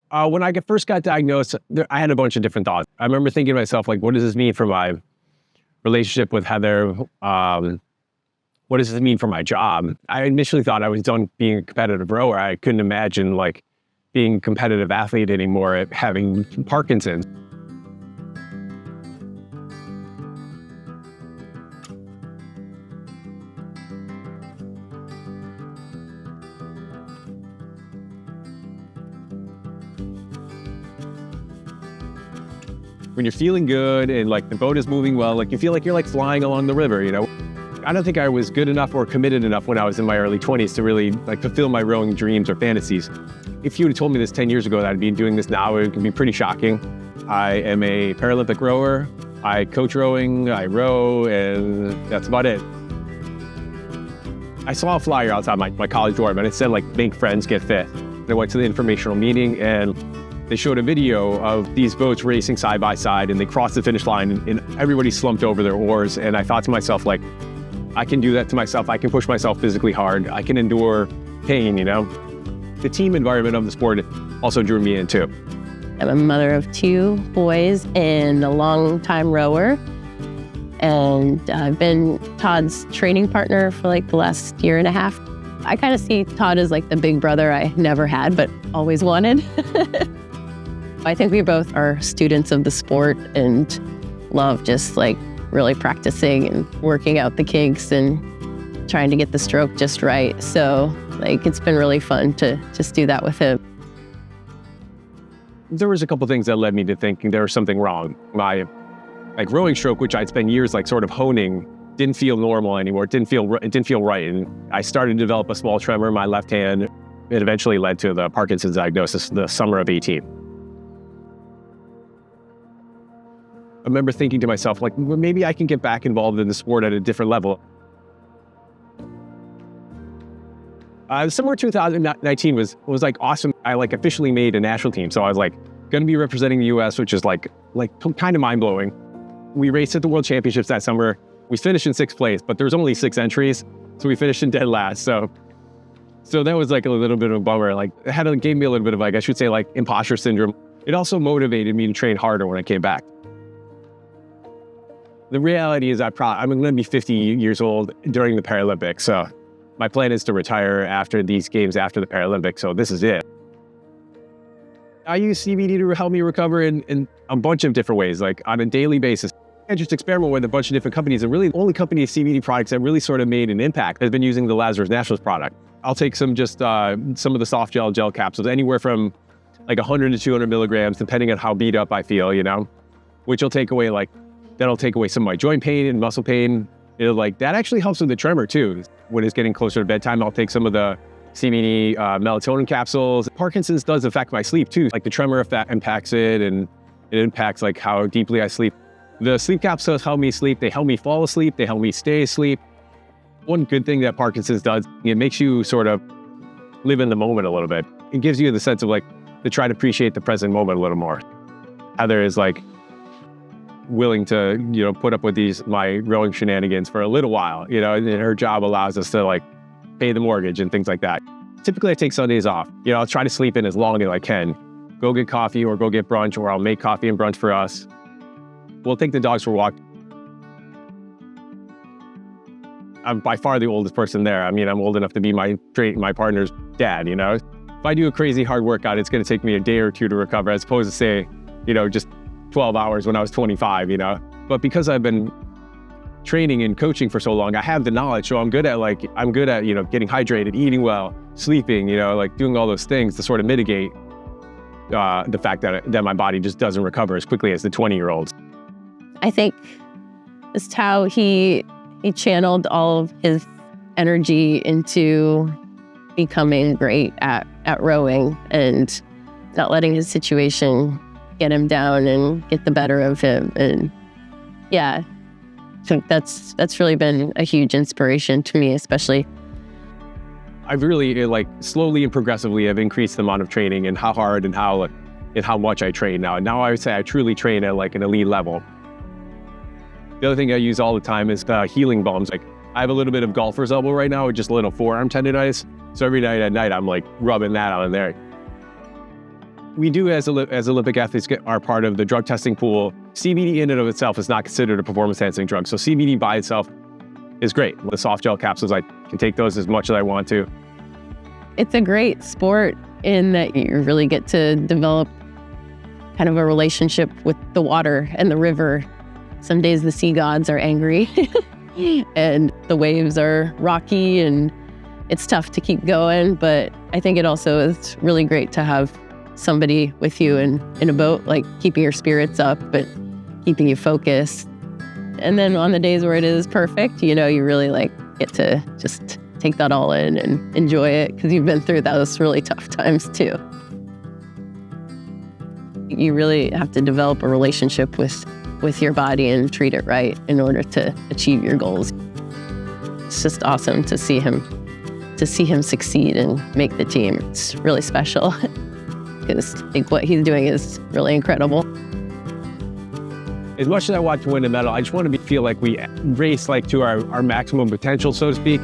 When I first got diagnosed, I had a bunch of different thoughts. I remember thinking to myself, like, what does this mean for my relationship with Heather? What does this mean for my job? I initially thought I was done being a competitive rower. I couldn't imagine like being a competitive athlete anymore, having Parkinson's. When you're feeling good and like the boat is moving well, like you feel like you're like flying along the river, you know? I don't think I was good enough or committed enough when I was in my early 20s to really like fulfill my rowing dreams or fantasies. If you would have told me this 10 years ago that I'd be doing this now, it could be pretty shocking. I am a Paralympic rower. I coach rowing, I row, and that's about it. I saw a flyer outside my college dorm and it said like, make friends, get fit. I went to the informational meeting and they showed a video of these boats racing side by side and they crossed the finish line and everybody slumped over their oars. And I thought to myself, like, I can do that to myself. I can push myself physically hard. I can endure pain, you know? The team environment of the sport also drew me in too. I'm a mother of 2 boys and a long-time rower. And I've been Todd's training partner for like the last 1.5 years. I kind of see Todd as like the big brother I never had, but always wanted. I think we both are students of the sport and love just like really practicing and working out the kinks and trying to get the stroke just right. So like it's been really fun to just do that with him. There was a couple things that led me to thinking there was something wrong. My like rowing stroke, which I'd spent years like sort of honing, didn't feel normal anymore. It didn't feel right. And I started to develop a small tremor in my left hand. It eventually led to the Parkinson's diagnosis in the summer of 18. I remember thinking to myself, like, well, maybe I can get back involved in the sport at a different level. Summer 2019 was like awesome. I like officially made a national team. So I was like going to be representing the US, which is like kind of mind blowing. We raced at the World Championships that summer. We finished in 6th place, but there's only 6 entries. So we finished in dead last. So that was like a little bit of a bummer. Like it gave me a little bit of like, I should say like imposter syndrome. It also motivated me to train harder when I came back. The reality is I'm going to be 50 years old during the Paralympics. So my plan is to retire after these games, after the Paralympics. So this is it. I use CBD to help me recover in a bunch of different ways, like on a daily basis. I just experiment with a bunch of different companies, and really the only company of CBD products that really sort of made an impact has been using the Lazarus Naturals product. I'll take some of the soft gel capsules, anywhere from like 100 to 200 milligrams, depending on how beat up I feel, you know, which will take away that'll take away some of my joint pain and muscle pain. That actually helps with the tremor too. When it's getting closer to bedtime, I'll take some of the CBD melatonin capsules. Parkinson's does affect my sleep too. Like the tremor effect impacts it, and it impacts like how deeply I sleep. The sleep capsules help me sleep. They help me fall asleep. They help me stay asleep. One good thing that Parkinson's does, it makes you sort of live in the moment a little bit. It gives you the sense of like to try to appreciate the present moment a little more. Heather is like willing to, you know, put up with my rowing shenanigans for a little while, you know, and her job allows us to like pay the mortgage and things like that. Typically I take Sundays off. You know, I'll try to sleep in as long as I can. Go get coffee or go get brunch, or I'll make coffee and brunch for us. We'll take the dogs for a walk. I'm by far the oldest person there. I mean, I'm old enough to be my partner's dad, you know? If I do a crazy hard workout, it's gonna take me a day or 2 to recover, as opposed to say, you know, just 12 hours when I was 25, you know? But because I've been training and coaching for so long, I have the knowledge. So I'm good at, you know, getting hydrated, eating well, sleeping, you know, like doing all those things to sort of mitigate the fact that my body just doesn't recover as quickly as the 20-year-olds. I think just how he channeled all of his energy into becoming great at rowing and not letting his situation get him down and get the better of him. And yeah, I think that's really been a huge inspiration to me, especially. I've really slowly and progressively have increased the amount of training and how hard and how much I train now. Now I would say I truly train at like an elite level. The other thing I use all the time is healing balms. Like I have a little bit of golfer's elbow right now with just a little forearm tendonitis. So every night at night, I'm like rubbing that on there. We do, as Olympic athletes, are part of the drug testing pool. CBD in and of itself is not considered a performance-enhancing drug. So CBD by itself is great. The soft gel capsules, I can take those as much as I want to. It's a great sport in that you really get to develop kind of a relationship with the water and the river. Some days the sea gods are angry and the waves are rocky and it's tough to keep going. But I think it also is really great to have somebody with you in a boat, like keeping your spirits up, but keeping you focused. And then on the days where it is perfect, you really like get to just take that all in and enjoy it because you've been through those really tough times too. You really have to develop a relationship with your body and treat it right in order to achieve your goals. It's just awesome to see him succeed and make the team. It's really special because I think what he's doing is really incredible. As much as I want to win a medal, I just want to feel like we race to our maximum potential, so to speak.